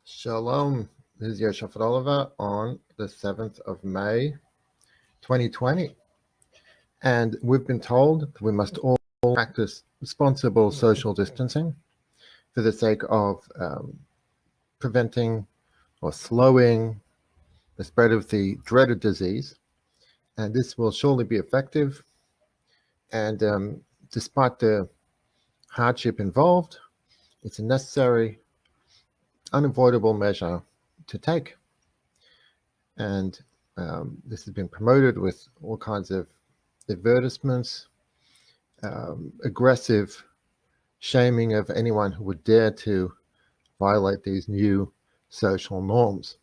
Shalom, this is Yosef Oliver on the 7th of May, 2020. And we've been told that we must all practice responsible social distancing for the sake of preventing or slowing the spread of the dreaded disease. And this will surely be effective. And despite the hardship involved, it's a necessary, unavoidable measure to take. And this has been promoted with all kinds of advertisements, aggressive shaming of anyone who would dare to violate these new social norms.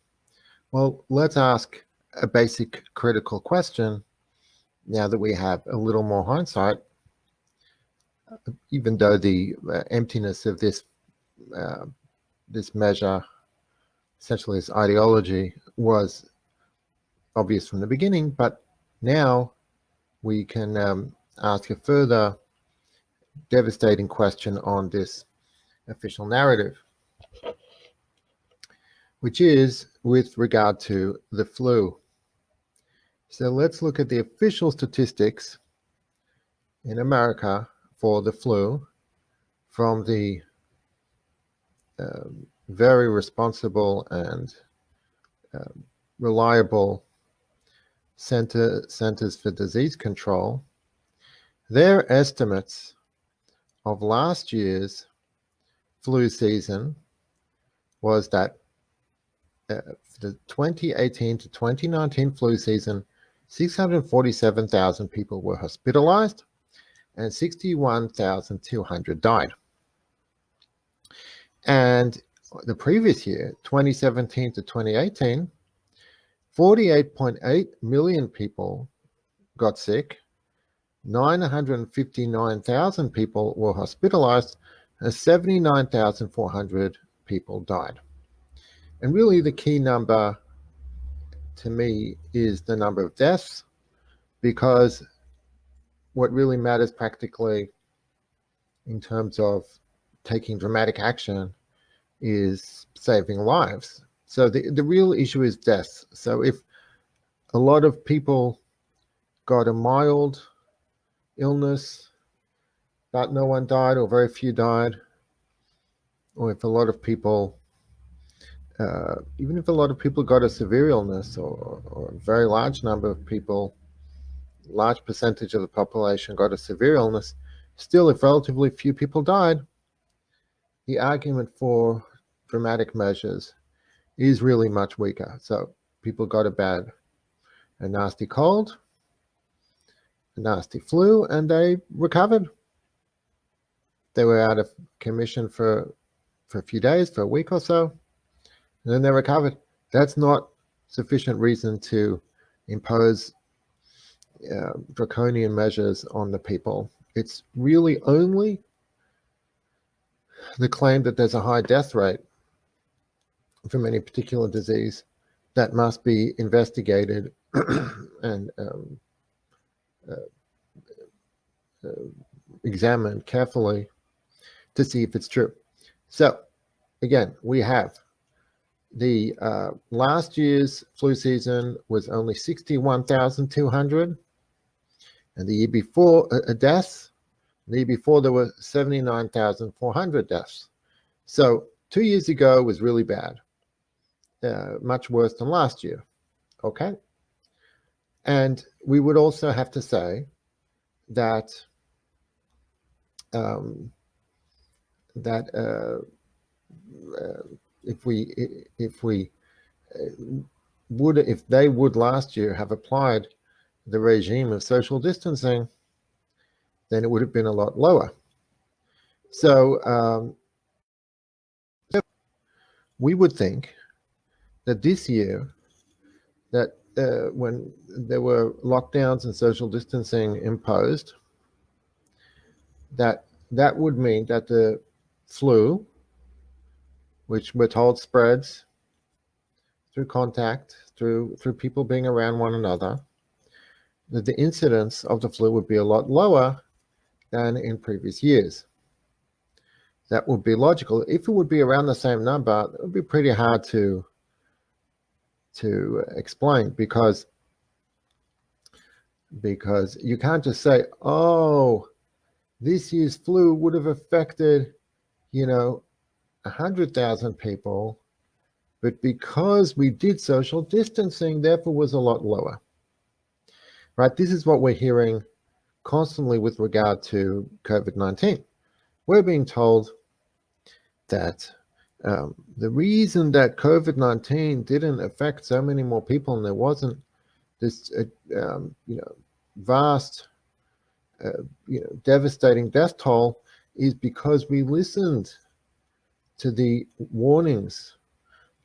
Well, let's ask a basic critical question now that we have a little more hindsight, even though the emptiness of this measure, essentially this ideology, was obvious from the beginning, but now we can ask a further devastating question on this official narrative, which is with regard to the flu. So let's look at the official statistics in America for the flu from the very responsible and reliable Centers for Disease Control. Their estimates of last year's flu season was that for the 2018 to 2019 flu season, 647,000 people were hospitalized and 61,200 died. And the previous year, 2017 to 2018, 48.8 million people got sick, 959,000 people were hospitalized, and 79,400 people died. And really the key number to me is the number of deaths, because what really matters practically in terms of taking dramatic action is saving lives. So the real issue is deaths. So if a lot of people got a mild illness, but no one died or very few died, or if a lot of people, even if a lot of people got a severe illness, or a very large number of people, large percentage of the population got a severe illness, still if relatively few people died, the argument for dramatic measures is really much weaker. So people got a nasty cold, a nasty flu, and they recovered. They were out of commission for a few days, for a week or so, and then they recovered. That's not sufficient reason to impose draconian measures on the people. It's really only the claim that there's a high death rate from any particular disease that must be investigated and examined carefully to see if it's true. So again, we have the last year's flu season was only 61,200, and the year before deaths. The year before there were 79,400 deaths. So 2 years ago was really bad, much worse than last year. Okay, and we would also have to say that if they would last year have applied the regime of social distancing, then it would have been a lot lower. So we would think that this year, that when there were lockdowns and social distancing imposed, that would mean that the flu, which we're told spreads through contact, through people being around one another, that the incidence of the flu would be a lot lower than in previous years. that would be logical. If it would be around the same number, it would be pretty hard to explain, because you can't just say, oh, this year's flu would have affected, 100,000 people, but because we did social distancing, therefore was a lot lower. Right? This is what we're hearing constantly with regard to COVID-19. We're being told that the reason that COVID-19 didn't affect so many more people and there wasn't this, vast, devastating death toll is because we listened to the warnings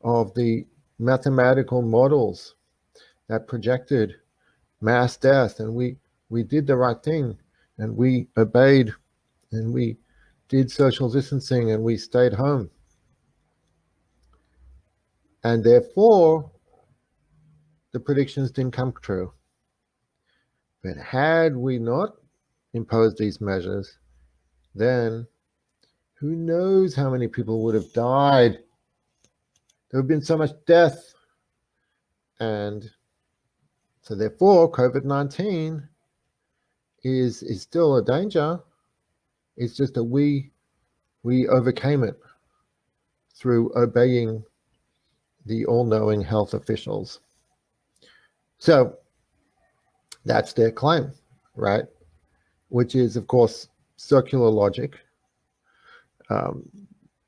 of the mathematical models that projected mass death, and we did the right thing, and we obeyed, and we did social distancing, and we stayed home. And therefore, the predictions didn't come true. But had we not imposed these measures, then who knows how many people would have died. There would have been so much death. And so therefore, COVID-19 is still a danger. It's just that we overcame it through obeying the all-knowing health officials. So that's their claim, right? Which is, of course, circular logic.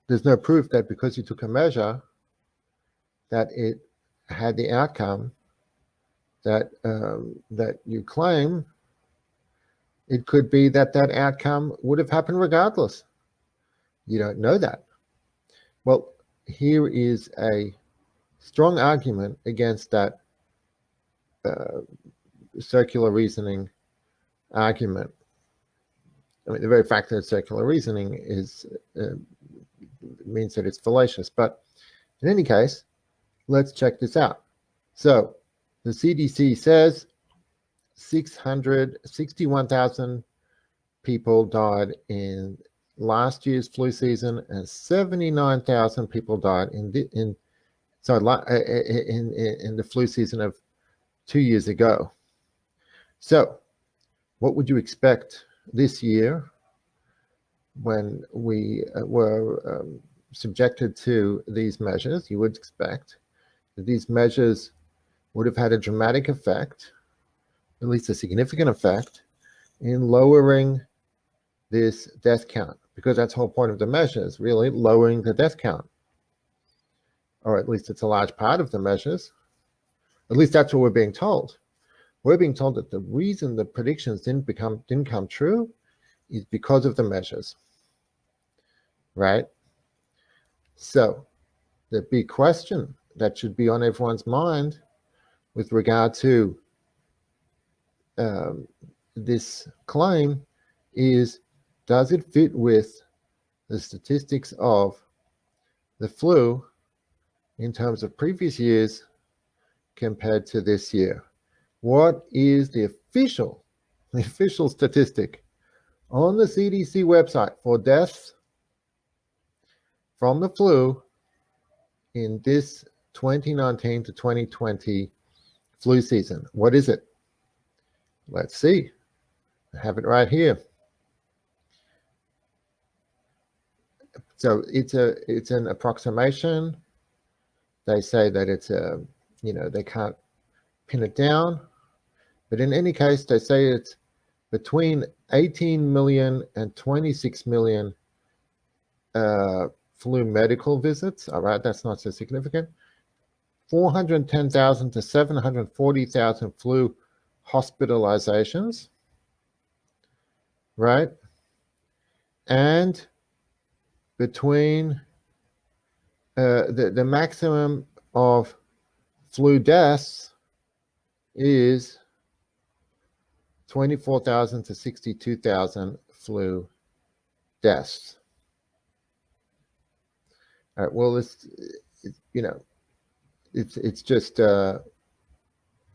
There's no proof that because you took a measure that it had the outcome that you claim. It could be that outcome would have happened regardless. You don't know that. Well, here is a strong argument against that circular reasoning argument. I mean, the very fact that it's circular reasoning is means that it's fallacious. But in any case, let's check this out. So the CDC says 661,000 people died in last year's flu season, and 79,000 people died in the flu season of 2 years ago. So what would you expect this year when we were subjected to these measures? You would expect that these measures would have had a dramatic effect, at least a significant effect, in lowering this death count, because that's the whole point of the measures, really lowering the death count. Or at least it's a large part of the measures. At least that's what we're being told. We're being told that the reason the predictions didn't come true is because of the measures, right? So the big question that should be on everyone's mind with regard to this claim is, does it fit with the statistics of the flu in terms of previous years compared to this year? What is the official statistic on the CDC website for deaths from the flu in this 2019 to 2020 flu season? What is it? Let's see. I have it right here. So it's an approximation. They say that it's they can't pin it down, but in any case, they say it's between 18 million and 26 million flu medical visits. All right, that's not so significant. 410,000 to 740,000 flu hospitalizations, right? And between the maximum of flu deaths is 24,000 to 62,000 flu deaths. All right, well, it's just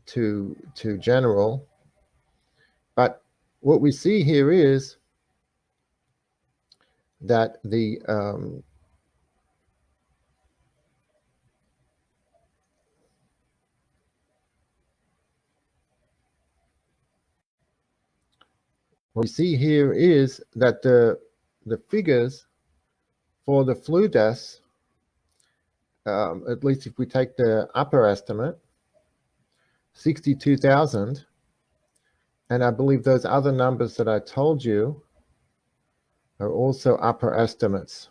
too general. But what we see here is that the what we see here is that the figures for the flu deaths, at least if we take the upper estimate, 62,000, and I believe those other numbers that I told you are also upper estimates.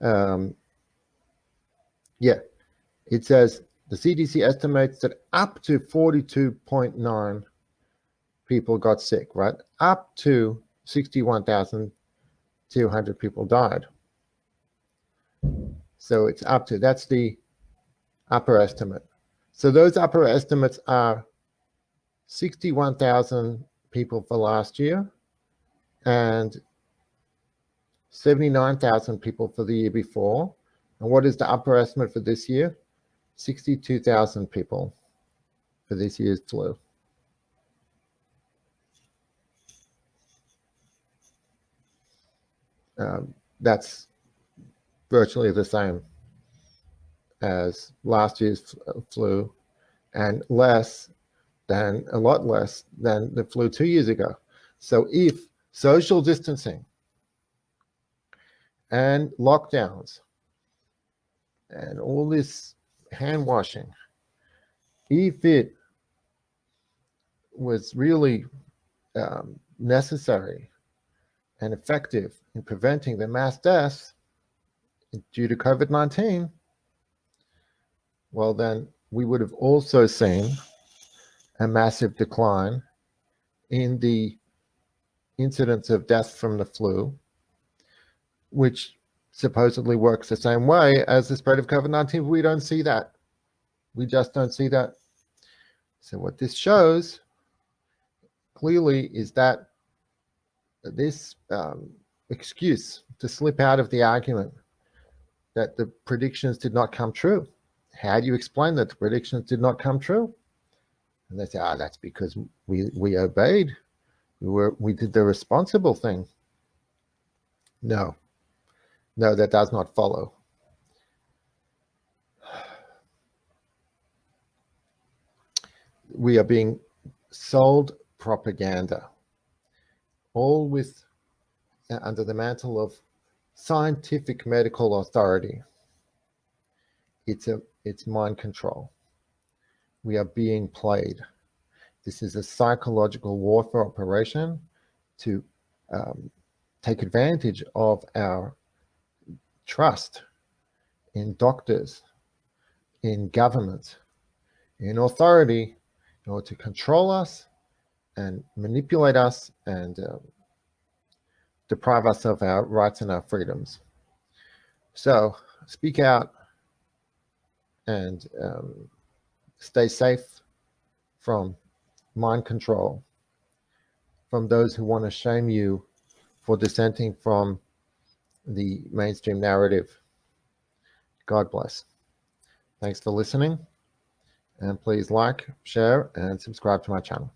Yeah, it says the CDC estimates that up to 42.9 people got sick, right? Up to 61,200 people died. So it's up to, that's the upper estimate. So those upper estimates are 61,000 people for last year and 79,000 people for the year before. And what is the upper estimate for this year? 62,000 people for this year's flu. That's virtually the same as last year's flu, and a lot less than the flu 2 years ago. So if social distancing and lockdowns and all this hand washing, if it was really necessary and effective in preventing the mass deaths due to COVID-19, well, then we would have also seen a massive decline in the incidence of death from the flu, which supposedly works the same way as the spread of COVID-19. We don't see that. We just don't see that. So what this shows clearly is that this excuse to slip out of the argument that the predictions did not come true. How do you explain that the predictions did not come true? And they say, that's because we obeyed. We did the responsible thing. No, that does not follow. We are being sold propaganda, all with under the mantle of scientific medical authority. It's mind control. We are being played. This is a psychological warfare operation to take advantage of our trust in doctors, in government, in authority, in order to control us and manipulate us and deprive us of our rights and our freedoms. So speak out and stay safe from mind control, from those who want to shame you for dissenting from the mainstream narrative. God bless. Thanks for listening, and please like, share, and subscribe to my channel.